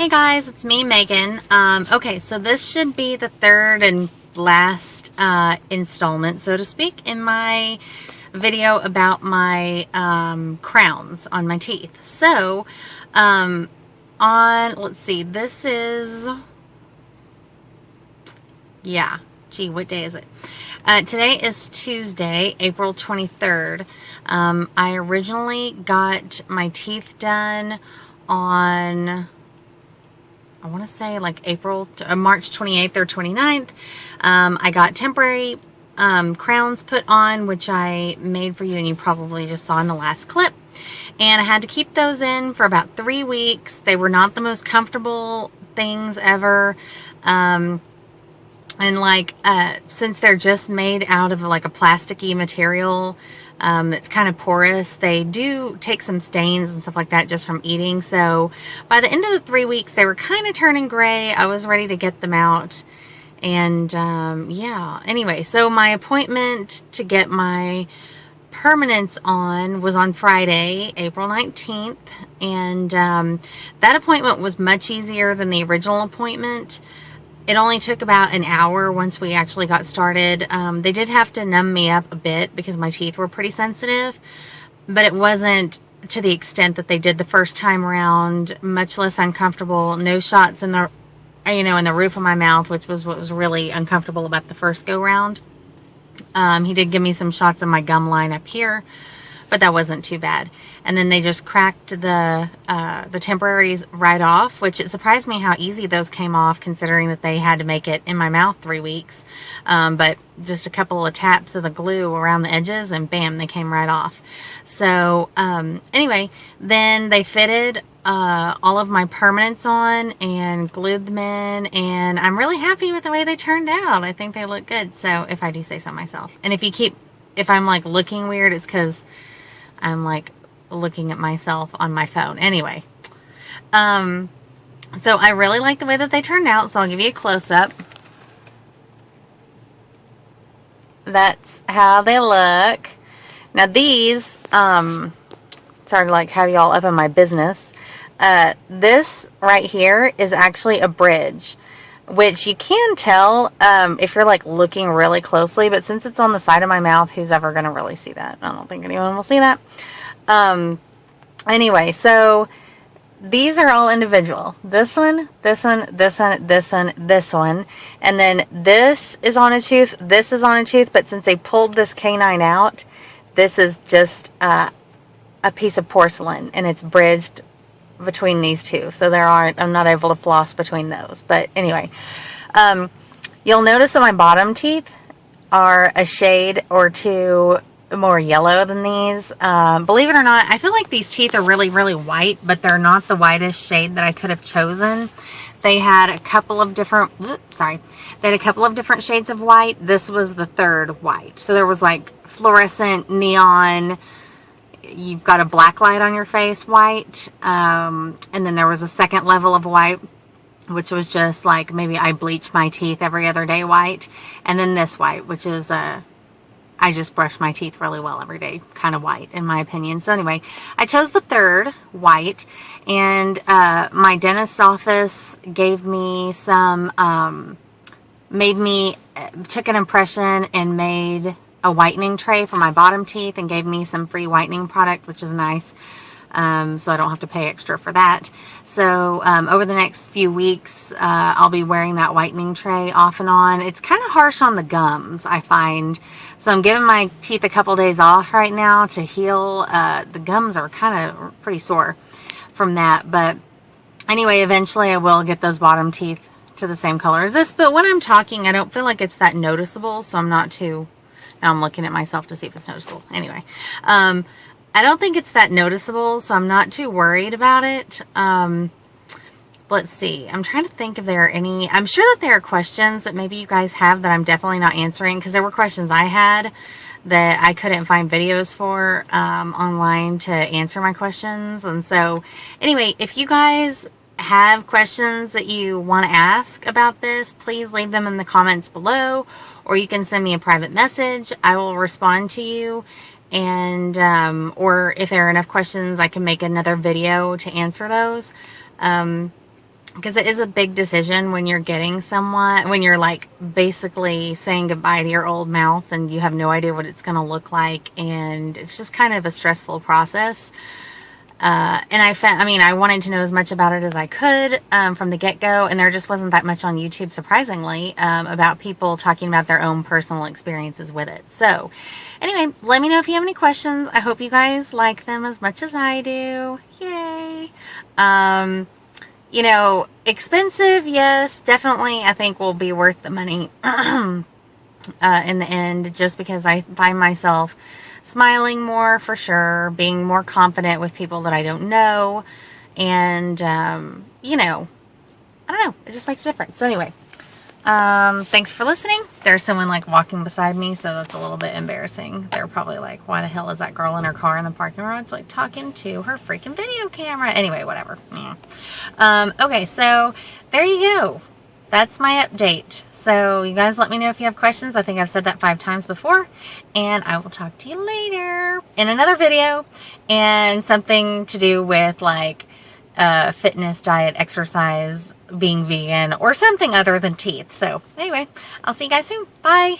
Hey guys, it's me, Megan. Okay, so this should be the third and last installment, so to speak, in my video about my crowns on my teeth. So, let's see, this is, what day is it? Today is Tuesday, April 23rd. I originally got my teeth done on, I want to say like March 28th or 29th. I got temporary crowns put on, which I made for you, and you probably just saw in the last clip. And I had to keep those in for about 3 weeks. They were not the most comfortable things ever. Since they're just made out of like a plasticky material, it's kind of porous, they do take some stains and stuff like that just from eating. So by the end of the 3 weeks, they were kind of turning gray. I was ready to get them out. And anyway, so my appointment to get my permanents on was on Friday, April 19th. And that appointment was much easier than the original appointment. It only took about an hour once we actually got started. They did have to numb me up a bit because my teeth were pretty sensitive, but it wasn't to the extent that they did the first time around. Much less uncomfortable. No shots in the, in the roof of my mouth, which was what was really uncomfortable about the first go round. He did give me some shots in my gum line up here, but that wasn't too bad. And then they just cracked the temporaries right off, which it surprised me how easy those came off, considering that they had to make it in my mouth 3 weeks. But just a couple of taps of the glue around the edges, and bam, they came right off. So anyway, then they fitted all of my permanents on and glued them in, and I'm really happy with the way they turned out. I think they look good. So if I do say so myself. And if I'm like looking weird, it's because I'm like looking at myself on my phone. Anyway, so I really like the way that they turned out, so I'll give you a close-up. That's how they look. Now these, sorry to like have y'all up in my business. This right here is actually a bridge, which you can tell if you're like looking really closely, but since it's on the side of my mouth, who's ever going to really see that? I don't think anyone will see that. Anyway, so these are all individual. This one, this one, this one, this one, this one, and then this is on a tooth, this is on a tooth, but since they pulled this canine out, this is just a piece of porcelain, and it's bridged between these two, so I'm not able to floss between those. But anyway, you'll notice that my bottom teeth are a shade or two more yellow than these. Believe it or not, I feel like these teeth are really, really white, but they're not the whitest shade that I could have chosen. They had a couple of different, shades of white. This was the third white. So there was like fluorescent, neon, you've got a black light on your face white, and then there was a second level of white, which was just like maybe I bleach my teeth every other day white, and then this white, which is I just brush my teeth really well every day kind of white, in my opinion. So anyway, I chose the third white, and my dentist's office gave me some took an impression and made a whitening tray for my bottom teeth, and gave me some free whitening product, which is nice. So I don't have to pay extra for that. So over the next few weeks, I'll be wearing that whitening tray off and on. It's kind of harsh on the gums, I find. So I'm giving my teeth a couple days off right now to heal. The gums are kind of pretty sore from that. But anyway, eventually I will get those bottom teeth to the same color as this. But when I'm talking, I don't feel like it's that noticeable, so I'm not too... Now I'm looking at myself to see if it's noticeable. Anyway, I don't think it's that noticeable, so I'm not too worried about it. Let's see. I'm trying to think if there are any... I'm sure that there are questions that maybe you guys have that I'm definitely not answering, because there were questions I had that I couldn't find videos for online to answer my questions. And so, anyway, if you guys have questions that you want to ask about this, please leave them in the comments below, or you can send me a private message. I will respond to you. And, or if there are enough questions, I can make another video to answer those. because it is a big decision when you're getting someone, when you're like basically saying goodbye to your old mouth and you have no idea what it's going to look like, and it's just kind of a stressful process. And I wanted to know as much about it as I could from the get-go, and there just wasn't that much on YouTube, surprisingly, about people talking about their own personal experiences with it. So anyway, let me know if you have any questions. I hope you guys like them as much as I do. Yay! You know, expensive, yes, definitely I think will be worth the money in the end, just because I find myself smiling more, for sure, being more confident with people that I don't know, and, you know, I don't know, it just makes a difference. So anyway, thanks for listening. There's someone like walking beside me, so that's a little bit embarrassing. They're probably like, why the hell is that girl in her car in the parking lot like talking to her freaking video camera? Anyway, whatever. Yeah. Okay, so there you go. That's my update. So you guys let me know if you have questions. I think I've said that 5 times before, and I will talk to you later in another video, and something to do with like fitness, diet, exercise, being vegan, or something other than teeth. So anyway, I'll see you guys soon. Bye.